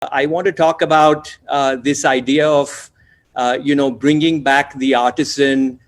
I want to talk about this idea of, bringing back the artisan,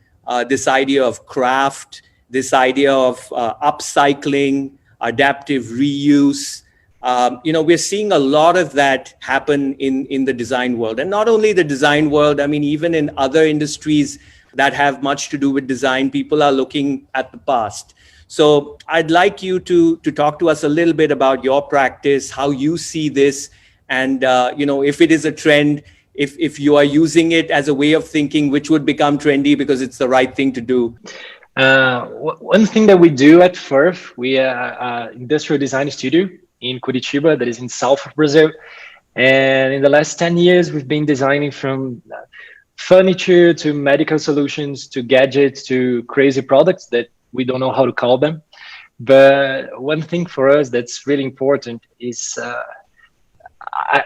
this idea of craft, this idea of upcycling, adaptive reuse. We're seeing a lot of that happen in the design world, and not only the design world. I mean, even in other industries that have much to do with design, people are looking at the past. So I'd like you to talk to us a little bit about your practice, how you see this, and if it is a trend, if you are using it as a way of thinking, which would become trendy because it's the right thing to do. One thing that we do at FIRF, we are an industrial design studio in Curitiba that is in south of Brazil. And in the last 10 years, we've been designing from furniture to medical solutions to gadgets to crazy products that we don't know how to call them. But one thing for us that's really important is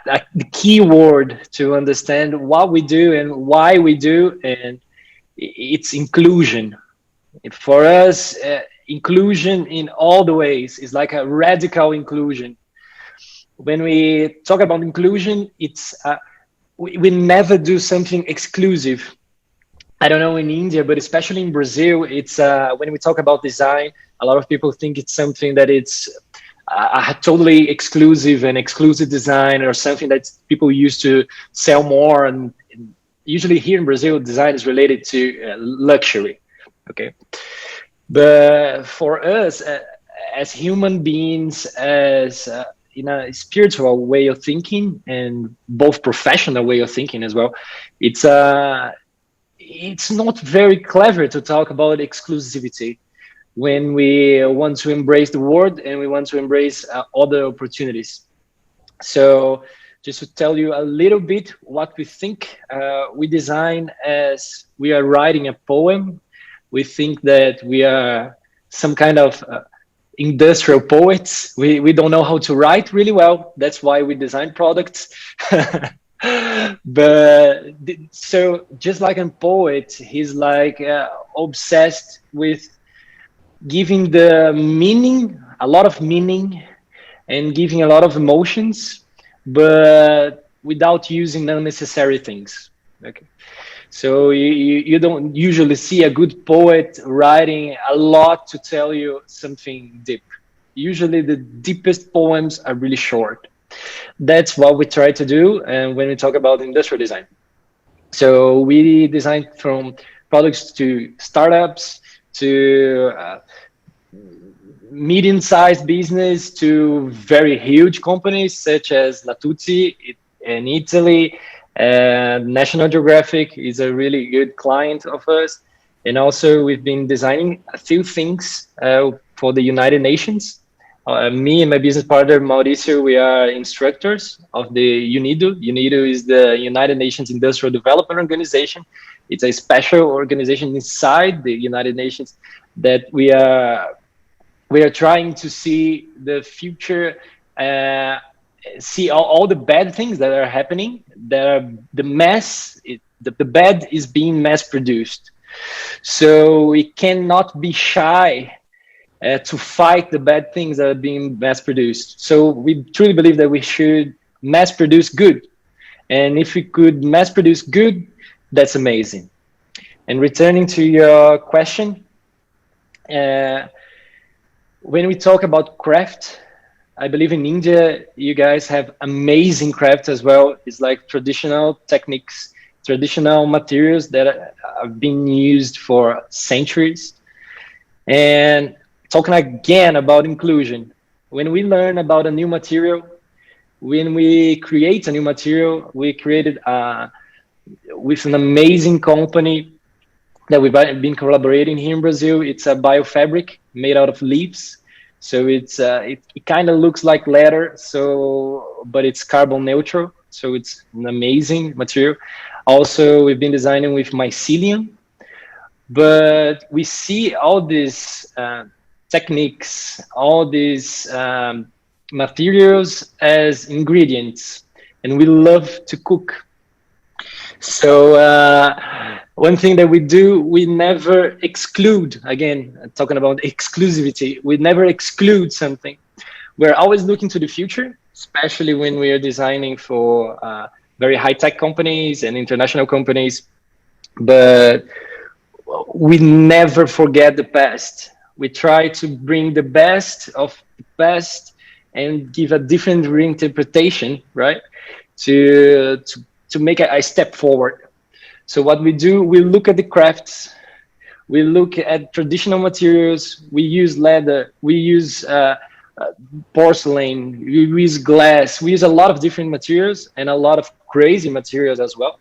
the key word to understand what we do and why we do, and it's inclusion. For us, inclusion in all the ways is like a radical inclusion. When we talk about inclusion, it's we never do something exclusive. I don't know in India, but especially in Brazil, it's when we talk about design, a lot of people think it's something that it's totally exclusive and exclusive design, or something that people used to sell more. And usually here in Brazil, design is related to luxury. Okay, but for us as human beings, as in a spiritual way of thinking and both professional way of thinking as well, it's not very clever to talk about exclusivity when we want to embrace the world and we want to embrace other opportunities. So just to tell you a little bit what we think, we design as we are writing a poem. We think that we are some kind of industrial poets. We don't know how to write really well. That's why we design products. But so just like a poet, he's like obsessed with giving the meaning, a lot of meaning, and giving a lot of emotions, but without using unnecessary things. Okay. So you don't usually see a good poet writing a lot to tell you something deep. Usually the deepest poems are really short. That's what we try to do. And when we talk about industrial design, so we design from products to startups to medium-sized business to very huge companies such as Natuzzi in Italy. National Geographic is a really good client of us. And also we've been designing a few things for the United Nations. Me and my business partner, Mauricio, we are instructors of the UNIDO. UNIDO is the United Nations Industrial Development Organization. It's a special organization inside the United Nations that we are trying to see the future, see all the bad things that are happening, that are the bad is being mass produced. So we cannot be shy to fight the bad things that are being mass produced. So we truly believe that we should mass produce good. And if we could mass produce good, that's amazing. And returning to your question, when we talk about craft, I believe in India, you guys have amazing craft as well. It's like traditional techniques, traditional materials that have been used for centuries. And talking again about inclusion, when we learn about a new material, when we create a new material, we created with an amazing company that we've been collaborating here in Brazil. It's a biofabric made out of leaves. So it's it kind of looks like leather, but it's carbon neutral. So it's an amazing material. Also, we've been designing with mycelium, but we see all these techniques, all these materials as ingredients, and we love to cook. So one thing that we do, we never exclude, again, talking about exclusivity, we never exclude something. We're always looking to the future especially when we are designing for very high tech companies and international companies. But we never forget the past. We try to bring the best of the past and give a different reinterpretation, right? To make a step forward. So what we do, we look at the crafts, we look at traditional materials, we use leather, we use porcelain, we use glass, we use a lot of different materials and a lot of crazy materials as well.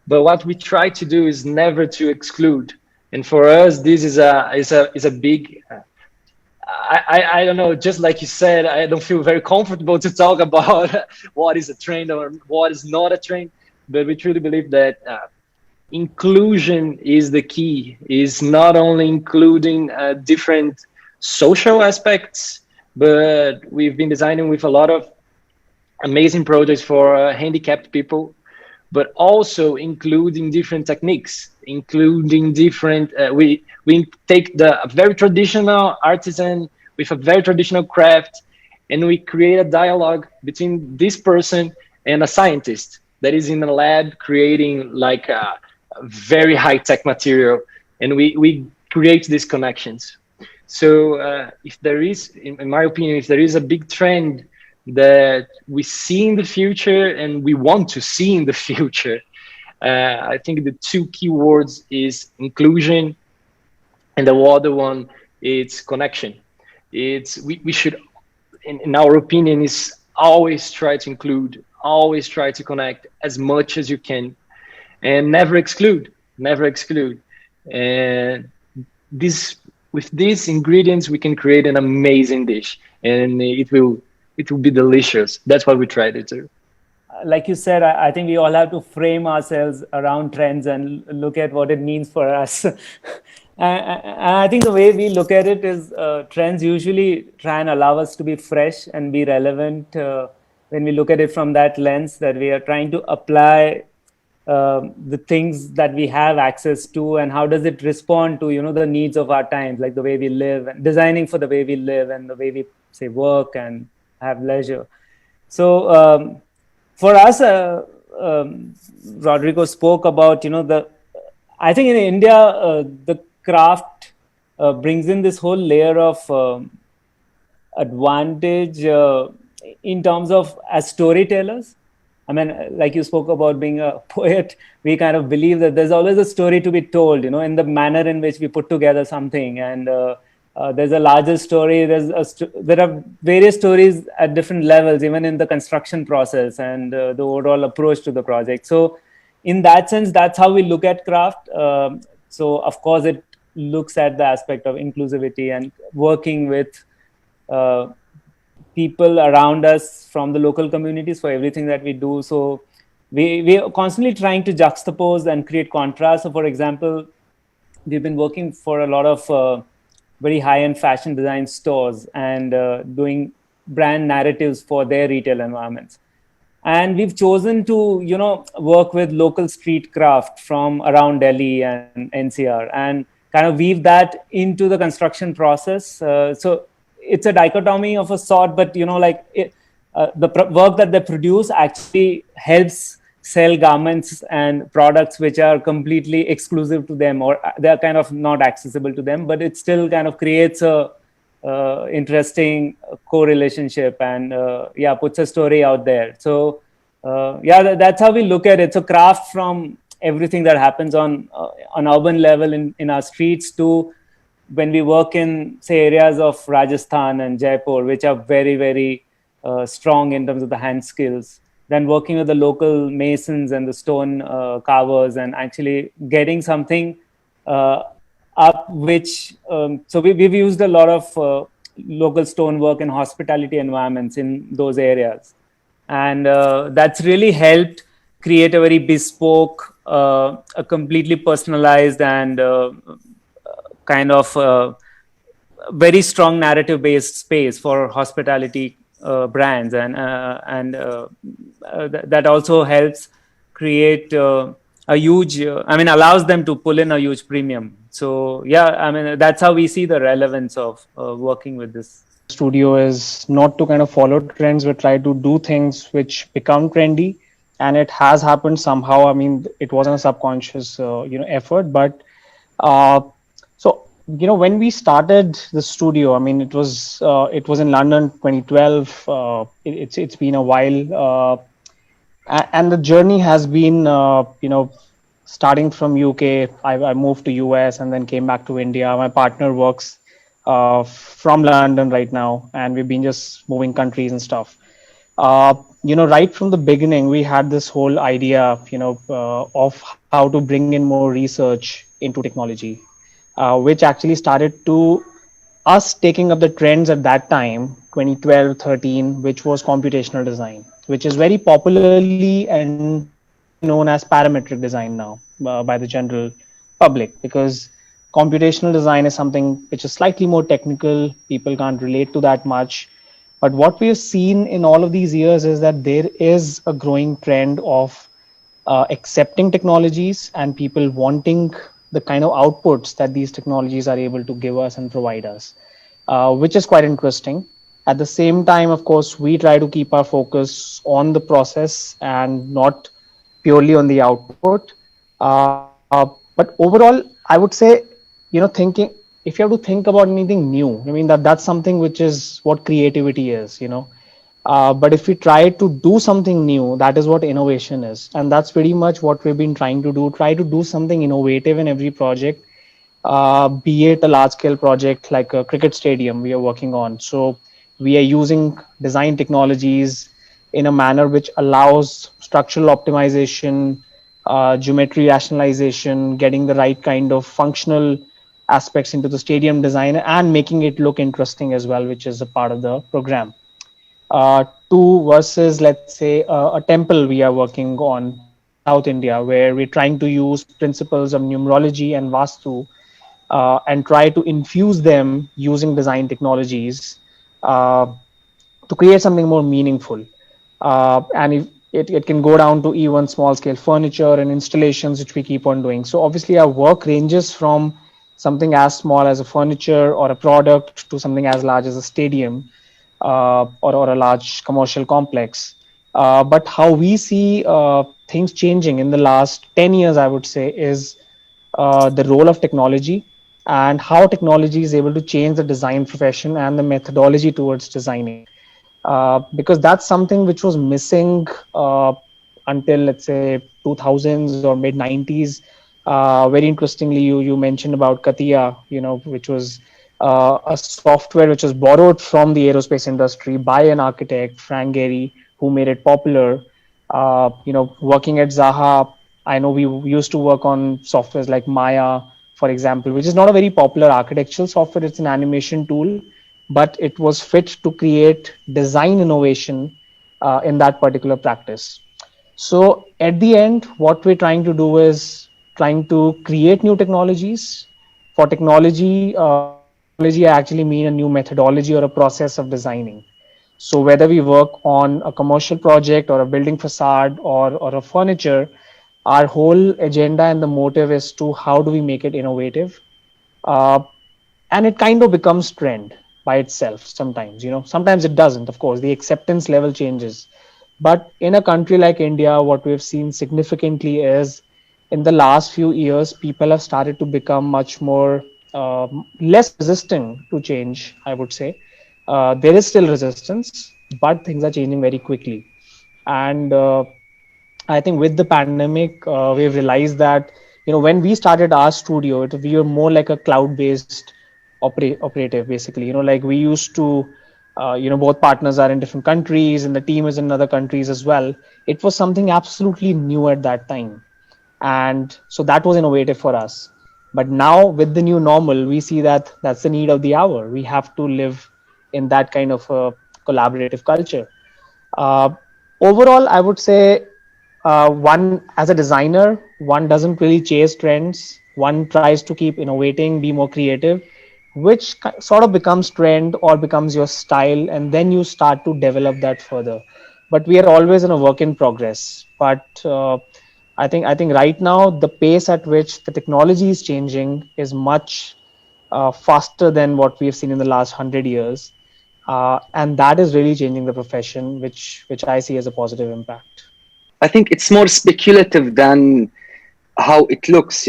But what we try to do is never to exclude. And for us, this is a big. I don't know. Just like you said, I don't feel very comfortable to talk about what is a trend or what is not a trend. But we truly believe that inclusion is the key. Is not only including different social aspects, but we've been designing with a lot of amazing projects for handicapped people, but also including different techniques, including different. We take the very traditional artisan with a very traditional craft, and we create a dialogue between this person and a scientist that is in a lab creating like a very high tech material, and we create these connections. So if there is, in my opinion, if there is a big trend that we see in the future and we want to see in the future, I think the two key words is inclusion, and the other one is connection. It's we should, in our opinion, is always try to include, always try to connect as much as you can, and never exclude, never exclude. And this, with these ingredients, we can create an amazing dish, and it will be delicious. That's what we try to do. Like you said, I think we all have to frame ourselves around trends and look at what it means for us. And I think the way we look at it is trends usually try and allow us to be fresh and be relevant when we look at it from that lens, that we are trying to apply the things that we have access to, and how does it respond to, you know, the needs of our times, like the way we live, and designing for the way we live and the way we say work and have leisure. So for us, Rodrigo spoke about, you know, I think in India, the craft brings in this whole layer of advantage in terms of as storytellers. I mean, like you spoke about being a poet, we kind of believe that there's always a story to be told, you know, in the manner in which we put together something. And there's a larger story. There are various stories at different levels, even in the construction process and the overall approach to the project. So in that sense, that's how we look at craft. So of course, it looks at the aspect of inclusivity and working with people around us from the local communities for everything that we do. So we are constantly trying to juxtapose and create contrast. So for example, we've been working for a lot of very high-end fashion design stores and doing brand narratives for their retail environments. And we've chosen to, you know, work with local street craft from around Delhi and NCR and kind of weave that into the construction process. So it's a dichotomy of a sort, but, you know, like the work that they produce actually helps sell garments and products which are completely exclusive to them, or they're kind of not accessible to them, but it still kind of creates a interesting co-relationship and puts a story out there. So that's how we look at it. So craft from everything that happens on urban level in our streets to when we work in, say, areas of Rajasthan and Jaipur, which are very, very strong in terms of the hand skills, then working with the local masons and the stone carvers and actually getting something up, which, so we've used a lot of local stonework and hospitality environments in those areas. And that's really helped create a very bespoke, a completely personalized and kind of very strong narrative-based space for hospitality brands, and that also helps create a huge, allows them to pull in a huge premium. So yeah, I mean, that's how we see the relevance of working with this studio is not to kind of follow trends, but try to do things which become trendy. And it has happened somehow. I mean, it wasn't a subconscious, effort, but uh, so when we started the studio, I mean, it was in London, 2012. It's been a while, and the journey has been, starting from UK. I moved to US and then came back to India. My partner works from London right now, and we've been just moving countries and stuff. Right from the beginning, we had this whole idea, of how to bring in more research into technology, which actually started to us taking up the trends at that time, 2012, 13, which was computational design, which is very popularly and known as parametric design now, by the general public, because computational design is something which is slightly more technical. People can't relate to that much. But what we have seen in all of these years is that there is a growing trend of accepting technologies and people wanting the kind of outputs that these technologies are able to give us and provide us, which is quite interesting. At the same time, of course, we try to keep our focus on the process and not purely on the output. But overall, I would say, thinking, if you have to think about anything new, I mean, that's something which is what creativity is. But if we try to do something new, that is what innovation is. And that's pretty much what we've been trying to do. Try to do something innovative in every project, be it a large scale project like a cricket stadium we are working on. So we are using design technologies in a manner which allows structural optimization, geometry rationalization, getting the right kind of functional aspects into the stadium design and making it look interesting as well, which is a part of the program. To versus, let's say, a temple we are working on in South India, where we're trying to use principles of numerology and Vastu, and try to infuse them using design technologies, uh, to create something more meaningful. And if it can go down to even small scale furniture and installations, which we keep on doing. So obviously, our work ranges from something as small as a furniture or a product to something as large as a stadium, or a large commercial complex. But how we see things changing in the last 10 years, I would say, is the role of technology and how technology is able to change the design profession and the methodology towards designing. Because that's something which was missing until, let's say, 2000s or mid 90s. Very interestingly, you mentioned about Katia, which was a software which was borrowed from the aerospace industry by an architect, Frank Gehry, who made it popular. Working at Zaha, I know we used to work on softwares like Maya, for example, which is not a very popular architectural software. It's an animation tool, but it was fit to create design innovation in that particular practice. So at the end, what we're trying to do is trying to create new technologies. For technology, by technology, I actually mean a new methodology or a process of designing. So whether we work on a commercial project or a building facade or a furniture, our whole agenda and the motive is to how do we make it innovative, uh, and it kind of becomes trend by itself sometimes. Sometimes it doesn't. Of course, the acceptance level changes, but in a country like India, what we've seen significantly is in the last few years, people have started to become much more, less resistant to change, I would say. There is still resistance, but things are changing very quickly. And I think with the pandemic, we've realized that, when we started our studio, we were more like a cloud-based operative, basically. Like we used to, both partners are in different countries, and the team is in other countries as well. It was something absolutely new at that time, and so that was innovative for us. But now with the new normal, we see that that's the need of the hour. We have to live in that kind of a collaborative culture. uh, Overall, I would say, one, as a designer, one doesn't really chase trends. One tries to keep innovating, be more creative, which sort of becomes trend or becomes your style, and then you start to develop that further. But we are always in a work in progress. But I think right now the pace at which the technology is changing is much faster than what we have seen in the last 100 years. and that is really changing the profession, which I see as a positive impact. I think it's more speculative than how it looks,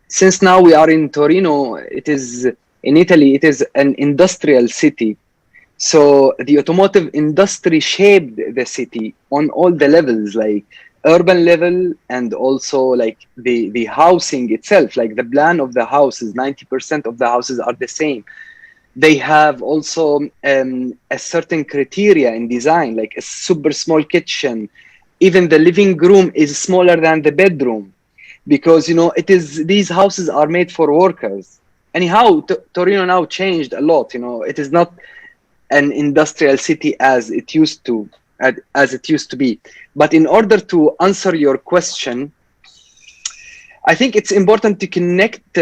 Since now we are in Torino, it is in Italy, it is an industrial city. So the automotive industry shaped the city on all the levels, like urban level, and also like the housing itself. Like the plan of the houses, 90% of the houses are the same. They have also a certain criteria in design, like a super small kitchen. Even the living room is smaller than the bedroom, because it is, these houses are made for workers. Anyhow, Torino now changed a lot. It is not an industrial city as it used to be. But in order to answer your question, I think it's important to connect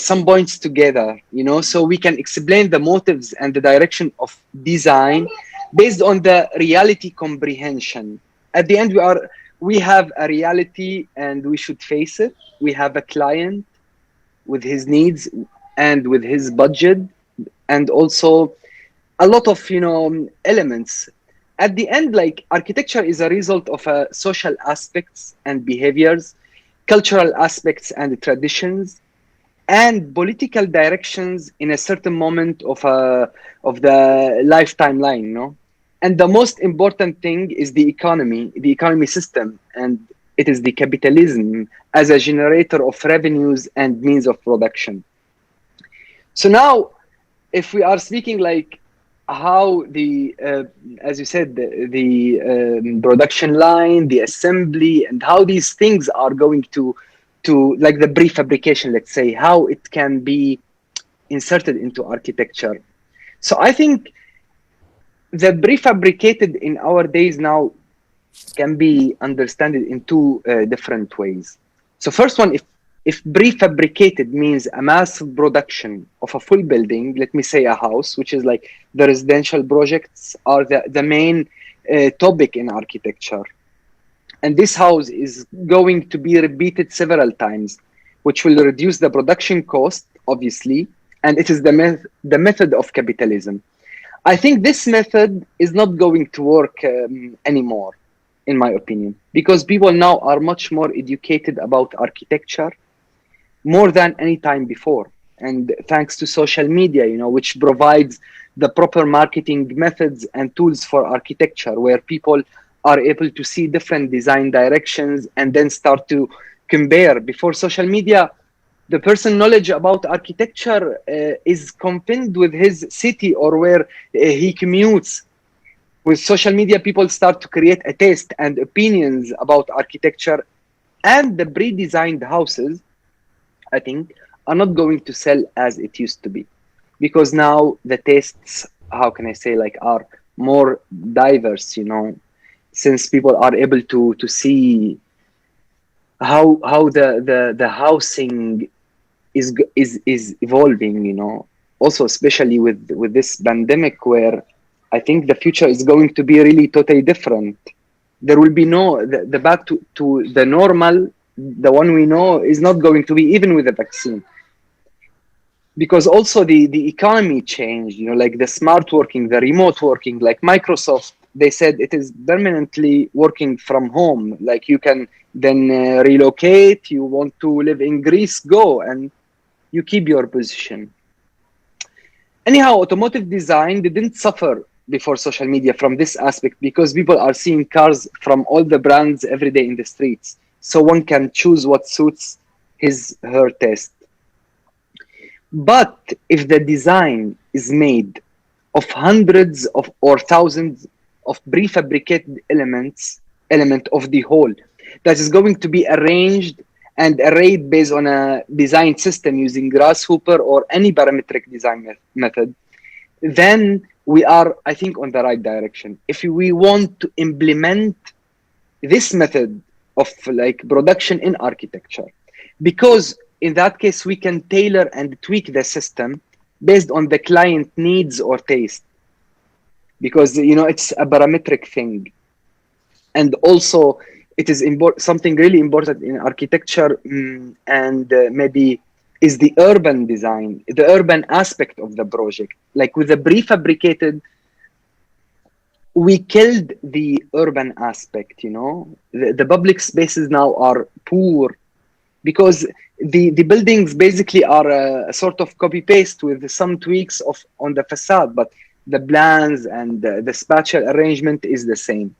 some points together, so we can explain the motives and the direction of design based on the reality comprehension. At the end, we have a reality and we should face it. We have a client with his needs and with his budget, and also a lot of elements. At the end, like architecture is a result of social aspects and behaviors, cultural aspects and traditions, and political directions in a certain moment of the life timeline. And the most important thing is the economy system, and it is the capitalism as a generator of revenues and means of production. So now, if we are speaking like how as you said, the production line, the assembly, and how these things are going to like the prefabrication, let's say, how it can be inserted into architecture. So I think the prefabricated in our days now can be understood in two different ways. So first one, if prefabricated means a mass production of a full building, let me say a house, which is like the residential projects are the main topic in architecture. And this house is going to be repeated several times, which will reduce the production cost, obviously, and it is the method of capitalism. I think this method is not going to work anymore, in my opinion, because people now are much more educated about architecture more than any time before. And thanks to social media, which provides the proper marketing methods and tools for architecture, where people are able to see different design directions and then start to compare. Before social media, the person knowledge about architecture is confined with his city or where he commutes. With social media, people start to create a taste and opinions about architecture, and the pre-designed houses, I think, are not going to sell as it used to be, because now the tastes, how can I say, like, are more diverse, since people are able to see how the housing is evolving, also especially with this pandemic, where I think the future is going to be really totally different. There will be the back to the normal, the one we know, is not going to be even with the vaccine, because also the economy changed, like the smart working, the remote working, like Microsoft, they said it is permanently working from home. Like you can then relocate. You want to live in Greece, go, and you keep your position. Anyhow, automotive design didn't suffer before social media from this aspect, because people are seeing cars from all the brands every day in the streets. So one can choose what suits her taste. But if the design is made of hundreds of or thousands of prefabricated element of the whole that is going to be arranged and arrayed based on a design system using Grasshopper or any parametric design method, then we are, I think, on the right direction. If we want to implement this method of like production in architecture, because in that case we can tailor and tweak the system based on the client needs or taste, because it's a parametric thing. And also it is something really important in architecture, and maybe is the urban design, the urban aspect of the project. Like with the prefabricated, we killed the urban aspect, you know. The public spaces now are poor because the buildings basically are a sort of copy paste with some tweaks of on the facade, but the plans and the spatial arrangement is the same.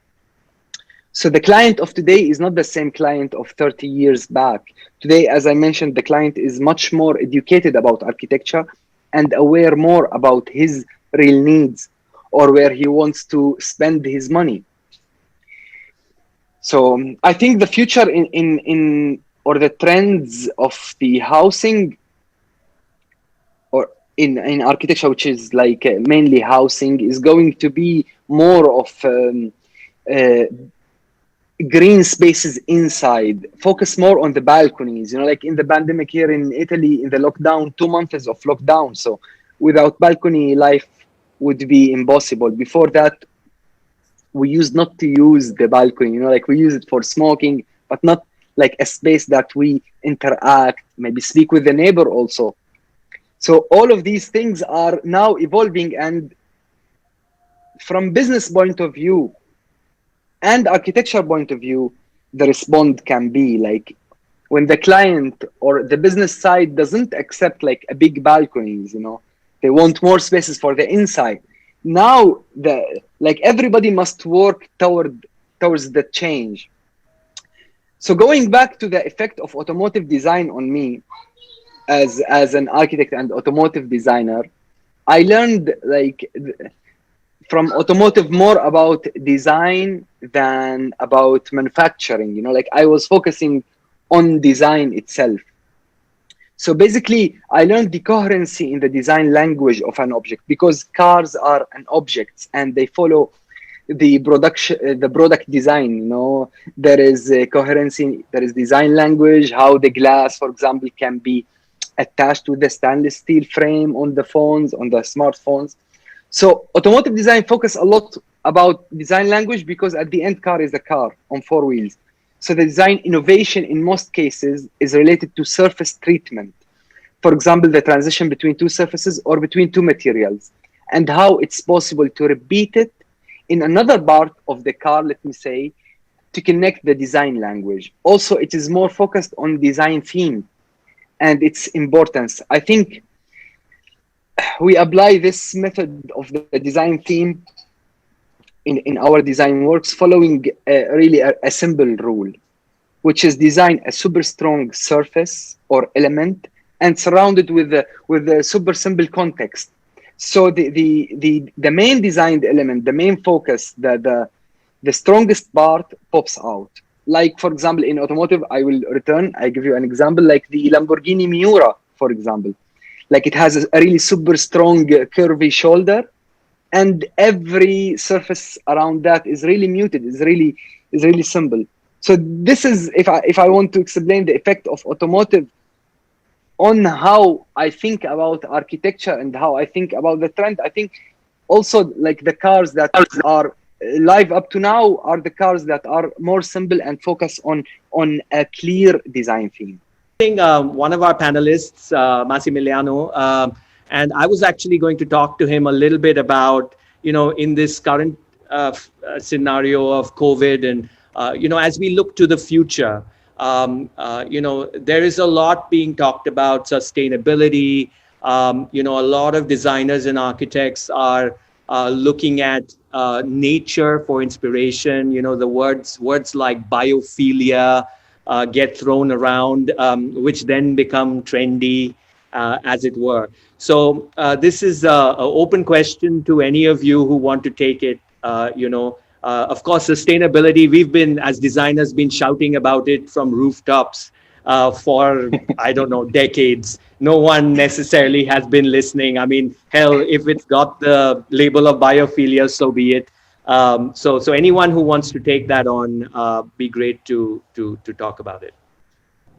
So the client of today is not the same client of 30 years back. Today, as I mentioned, the client is much more educated about architecture and aware more about his real needs or where he wants to spend his money. So I think the future in or the trends of the housing or in architecture, which is like mainly housing, is going to be more of uh, green spaces inside, focus more on the balconies, you know, like in the pandemic here in Italy, in the lockdown, 2 months of lockdown. So without balcony, life would be impossible. Before that, we used not to use the balcony, you know, like we use it for smoking, but not like a space that we interact, maybe speak with the neighbor also. So all of these things are now evolving, and from business point of view and architecture point of view, the response can be like when the client or the business side doesn't accept like a big balconies, you know, they want more spaces for the inside. Now the like everybody must work towards the change. So going back to the effect of automotive design on me as an architect and automotive designer, I learned like from automotive more about design than about manufacturing, you know, like I was focusing on design itself. So basically I learned the coherency in the design language of an object, because cars are an objects and they follow the production, the product design, you know. There is a coherency, there is design language, how the glass, for example, can be attached with the stainless steel frame on the phones, on the smartphones. So automotive design focus a lot about design language, because at the end car is a car on four wheels. So the design innovation in most cases is related to surface treatment. For example, the transition between two surfaces or between two materials, and how it's possible to repeat it in another part of the car, let me say, to connect the design language. Also, it is more focused on design theme and its importance. I think we apply this method of the design theme in our design works following really a simple rule, which is design a super strong surface or element and surround it with a super simple context. So the main designed element, the main focus, the strongest part pops out. Like, for example, in automotive, I give you an example, like the Lamborghini Miura, for example. Like it has a really super strong curvy shoulder, and every surface around that is really muted, is really simple. So this is, if I want to explain the effect of automotive on how I think about architecture and how I think about the trend, I think also like the cars that are live up to now are the cars that are more simple and focus on a clear design theme. One of our panelists, Massimiliano, and I was actually going to talk to him a little bit about, you know, in this current scenario of COVID, and you know, as we look to the future, you know, there is a lot being talked about sustainability. You know, a lot of designers and architects are looking at nature for inspiration. You know, the words like biophilia get thrown around, which then become trendy, as it were. So this is an open question to any of you who want to take it. You know, of course, sustainability, we've been, as designers, been shouting about it from rooftops for, I don't know, decades. No one necessarily has been listening. I mean, hell, if it's got the label of biophilia, so be it. So anyone who wants to take that on, be great to talk about it.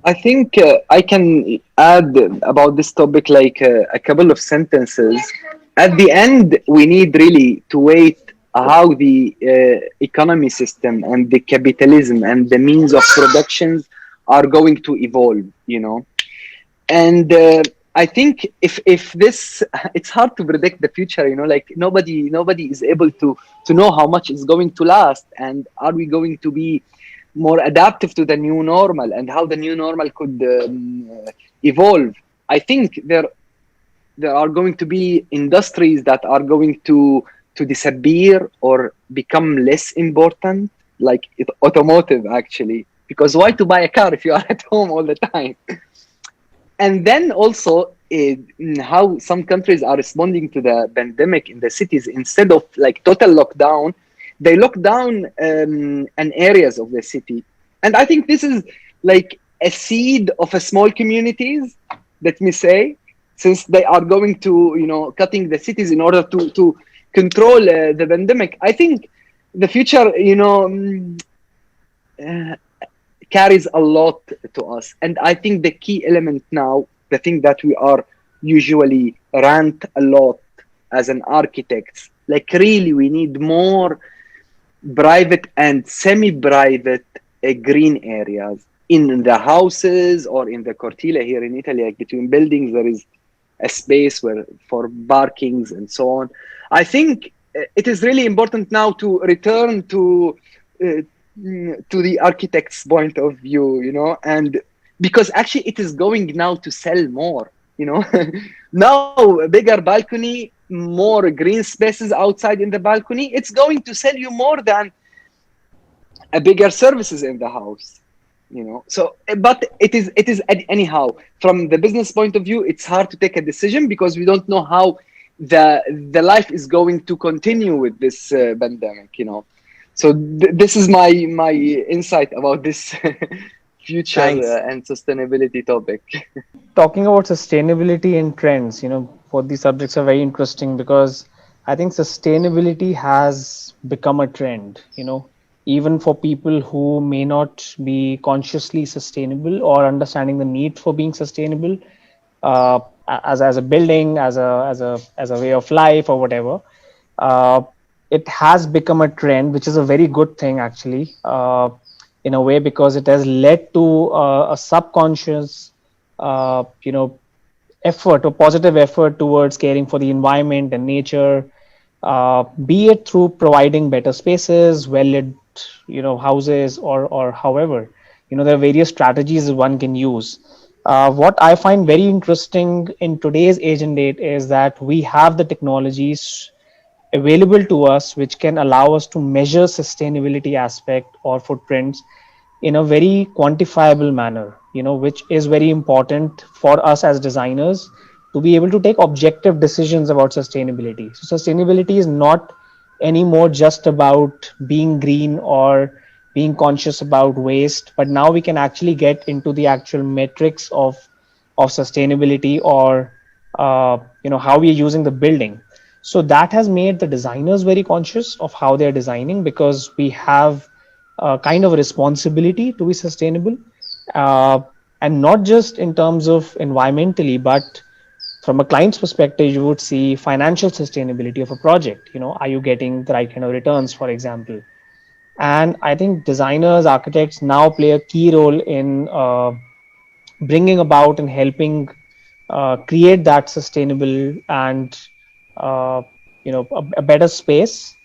I think I can add about this topic like a couple of sentences. At the end, we need really to wait how the economy system and the capitalism and the means of productions are going to evolve, you know. And I think if this, it's hard to predict the future, you know, like nobody is able to know how much is going to last, and are we going to be more adaptive to the new normal, and how the new normal could evolve. I think there are going to be industries that are going to disappear or become less important, like automotive actually, because why to buy a car if you are at home all the time? And then also how some countries are responding to the pandemic in the cities, instead of like total lockdown, they lock down an areas of the city. And I think this is like a seed of a small communities, let me say, since they are going to, you know, cutting the cities in order to control the pandemic. I think the future, you know, uh, carries a lot to us. And I think the key element now, the thing that we are usually rant a lot as an architects, like really we need more private and semi-private green areas in the houses or in the cortile here in Italy, like between buildings, there is a space where for parkings and so on. I think it is really important now to return uh, to the architect's point of view, you know, and because actually it is going now to sell more, you know. Now a bigger balcony, more green spaces outside in the balcony, it's going to sell you more than a bigger services in the house, you know. So but it is anyhow, from the business point of view, it's hard to take a decision because we don't know how the life is going to continue with this pandemic, you know. So this is my insight about this future Thanks. and sustainability topic. Talking about sustainability and trends, both these subjects are very interesting because I think sustainability has become a trend, even for people who may not be consciously sustainable or understanding the need for being sustainable, uh, as a building, as a way of life or whatever. Uh, it has become a trend, which is a very good thing actually, in a way, because it has led to a subconscious, effort or positive effort towards caring for the environment and nature, be it through providing better spaces, well-lit, houses, or however, there are various strategies one can use. What I find very interesting in today's age and date is that we have the technologies available to us which can allow us to measure sustainability aspect or footprints in a very quantifiable manner, which is very important for us as designers to be able to take objective decisions about sustainability. So sustainability is not anymore just about being green or being conscious about waste, but now we can actually get into the actual metrics of sustainability, or how we are using the building. So that has made the designers very conscious of how they're designing, because we have kind of a responsibility to be sustainable, uh, and not just in terms of environmentally, but from a client's perspective, you would see financial sustainability of a project. Are you getting the right kind of returns, for example? And I think designers, architects now play a key role in bringing about and helping create that sustainable and a better space.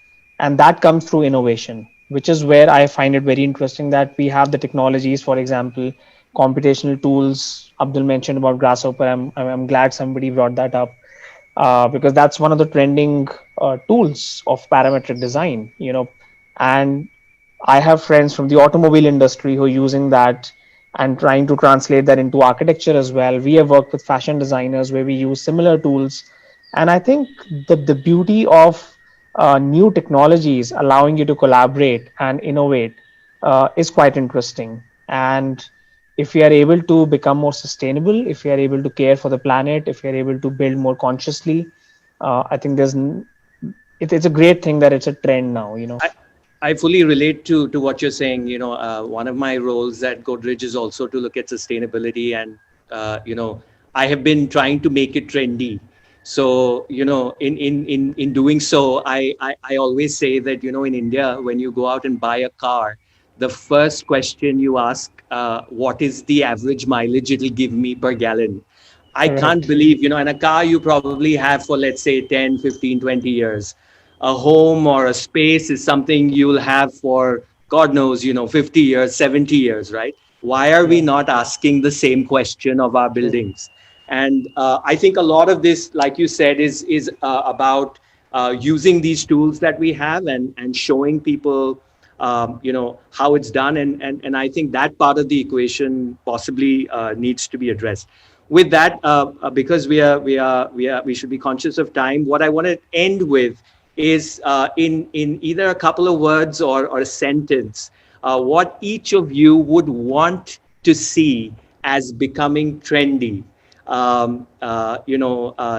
And that comes through innovation, which is where I find it very interesting that we have the technologies, for example, computational tools. Abdul mentioned about Grasshopper. I'm glad somebody brought that up, because that's one of the trending tools of parametric design. And I have friends from the automobile industry who are using that and trying to translate that into architecture as well. We have worked with fashion designers where we use similar tools. And I think the beauty of new technologies allowing you to collaborate and innovate is quite interesting. And if we are able to become more sustainable, if we are able to care for the planet, if we are able to build more consciously, I think it's a great thing that it's a trend now. I, I fully relate to what you're saying. One of my roles at Godrej is also to look at sustainability, and I have been trying to make it trendy. So in doing so, I always say that in India, when you go out and buy a car, the first question you ask, what is the average mileage it'll give me per gallon? I can't believe, and a car you probably have for, let's say, 10, 15, 20 years. A home or a space is something you'll have for, God knows, 50 years, 70 years, right? Why are we not asking the same question of our buildings? And I think a lot of this, like you said, is about using these tools that we have and showing people, how it's done. And I think that part of the equation possibly needs to be addressed. With that, because we should be conscious of time, what I want to end with is in either a couple of words or a sentence, what each of you would want to see as becoming trendy,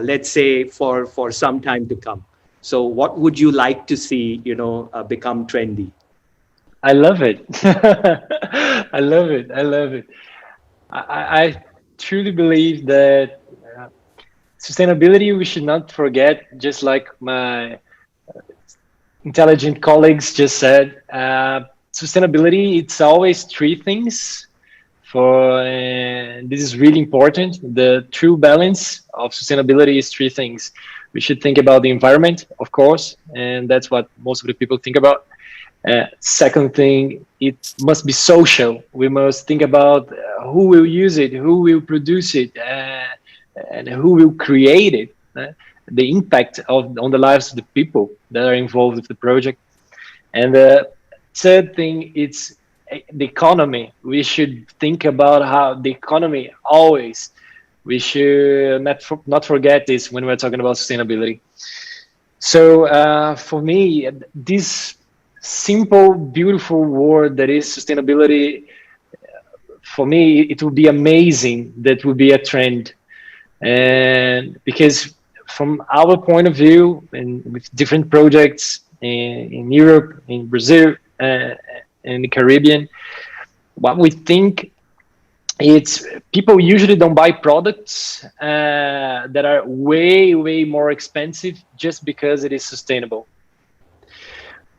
let's say for some time to come. So what would you like to see, become trendy? I love it. I love it. I love it. I truly believe that sustainability, we should not forget, just like my intelligent colleagues just said, sustainability, it's always three things. This is really important. The true balance of sustainability is three things. We should think about the environment, of course, and that's what most of the people think about. Second thing, it must be social. We must think about who will use it, who will produce it, and who will create it. The impact on the lives of the people that are involved with the project. And the third thing, it's the economy. We should think about how the economy always. We should not forget this when we're talking about sustainability. So for me, this simple, beautiful word that is sustainability, for me, it would be amazing. That would be a trend. And because from our point of view, and with different projects in Europe, in Brazil, in the Caribbean, what we think, it's people usually don't buy products that are way more expensive just because it is sustainable.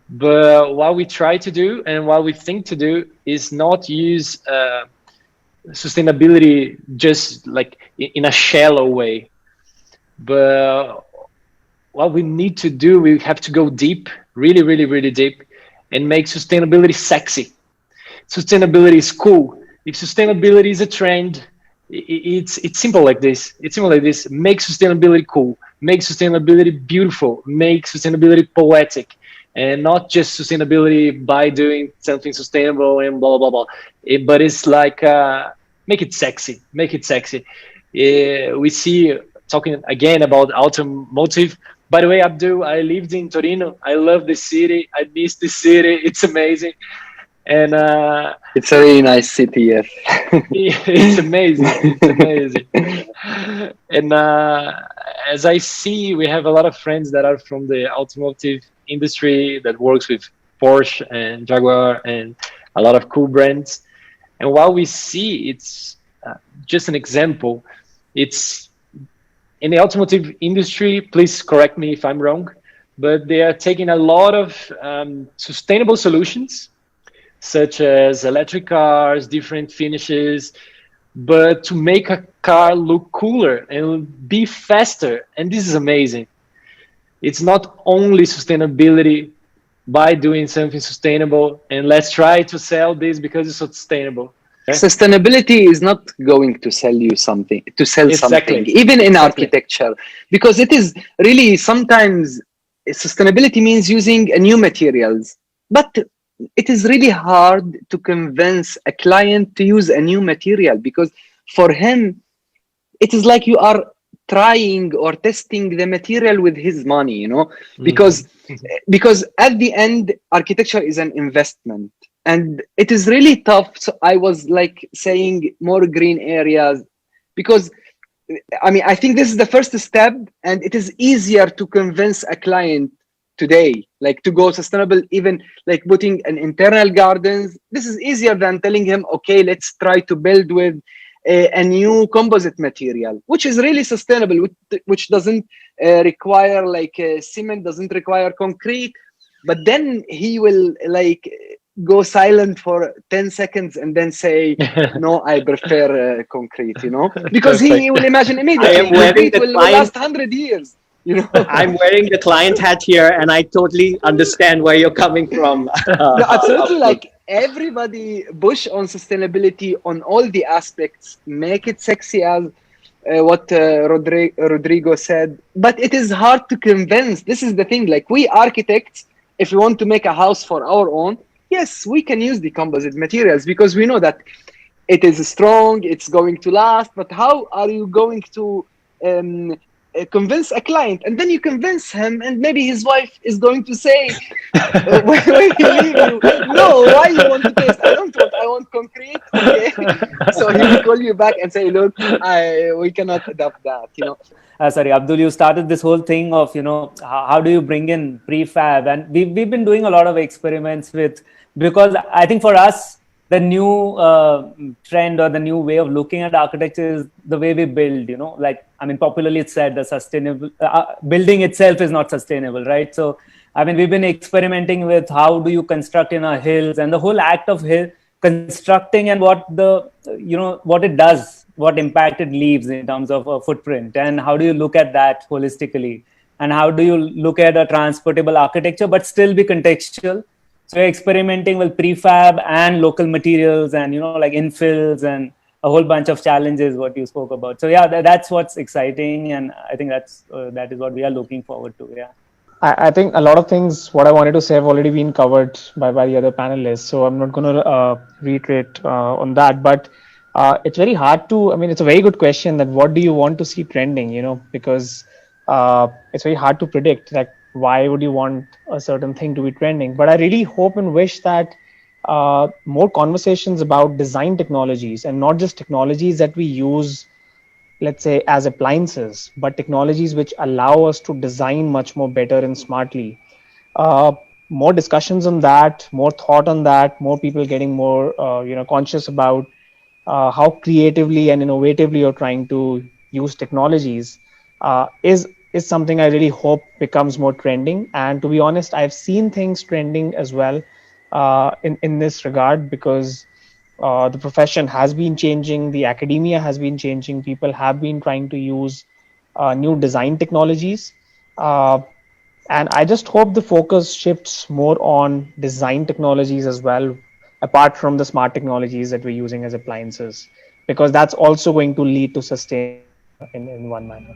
But what we try to do and what we think to do is not use sustainability just like in a shallow way. But what we need to do, we have to go deep, really deep, and make sustainability sexy. Sustainability is cool. If sustainability is a trend, it's simple like this. It's simple like this. Make sustainability cool. Make sustainability beautiful. Make sustainability poetic. And not just sustainability by doing something sustainable and blah, blah, blah. But it's like, make it sexy. Make it sexy. We see, talking again about automotive. By the way, Abdul, I lived in Torino. I love the city. I miss the city. It's amazing. And it's a really nice city, yes. It's amazing. It's amazing. And as I see, we have a lot of friends that are from the automotive industry that works with Porsche and Jaguar and a lot of cool brands. And what we see, it's just an example. It's in the automotive industry, please correct me if I'm wrong, but they are taking a lot of sustainable solutions, such as electric cars, different finishes, but to make a car look cooler and be faster. And this is amazing. It's not only sustainability by doing something sustainable, and let's try to sell this because it's sustainable. Sustainability is not going to sell you something, something, even in architecture, because it is really sometimes sustainability means using new materials, but it is really hard to convince a client to use a new material because for him, it is like you are trying or testing the material with his money, because at the end, architecture is an investment. And it is really tough. So I was like saying more green areas because I think this is the first step, and it is easier to convince a client today, like to go sustainable, even like putting an internal gardens. This is easier than telling him, okay, let's try to build with a new composite material, which is really sustainable, which doesn't require like cement, doesn't require concrete. But then he will like go silent for 10 seconds and then say, no, I prefer concrete, you know, because he will imagine I immediately am wearing concrete the will client. last 100 years, you know. I'm wearing the client hat here, and I totally understand where you're coming from. No, absolutely. Abdul. Like everybody push on sustainability on all the aspects, make it sexy as what Rodrigo said. But it is hard to convince. This is the thing. Like we architects, if we want to make a house for our own, yes, we can use the composite materials because we know that it is strong, it's going to last. But how are you going to um, convince a client? And then you convince him, and maybe his wife is going to say, when he leave you, no, why you want to taste? I want concrete. Okay. So he will call you back and say, look, we cannot adopt that, you know. Sorry, Abdul, you started this whole thing of, how do you bring in prefab? And we've been doing a lot of experiments with, because I think for us, the new trend or the new way of looking at architecture is the way we build, like, I mean, popularly it's said the sustainable building itself is not sustainable, right? So, I mean, we've been experimenting with how do you construct in our hills, and the whole act of constructing and what what it does, what impact it leaves in terms of a footprint, and how do you look at that holistically, and how do you look at a transportable architecture but still be contextual. So we're experimenting with prefab and local materials, and like infills and a whole bunch of challenges what you spoke about. So yeah, that's what's exciting, and I think that is what we are looking forward to. Yeah. I think a lot of things, what I wanted to say, have already been covered by the other panelists. So I'm not going to reiterate on that. But it's very hard to, I mean, it's a very good question that what do you want to see trending, because it's very hard to predict, like, why would you want a certain thing to be trending? But I really hope and wish that more conversations about design technologies, and not just technologies that we use, let's say, as appliances, but technologies which allow us to design much more better and smartly. Uh, More discussions on that, more thought on that, more people getting more, conscious about how creatively and innovatively you're trying to use technologies is something I really hope becomes more trending. And to be honest, I've seen things trending as well in this regard, because the profession has been changing, the academia has been changing, people have been trying to use new design technologies. Uh, and I just hope the focus shifts more on design technologies as well, apart from the smart technologies that we're using as appliances, because that's also going to lead to sustainability in one manner.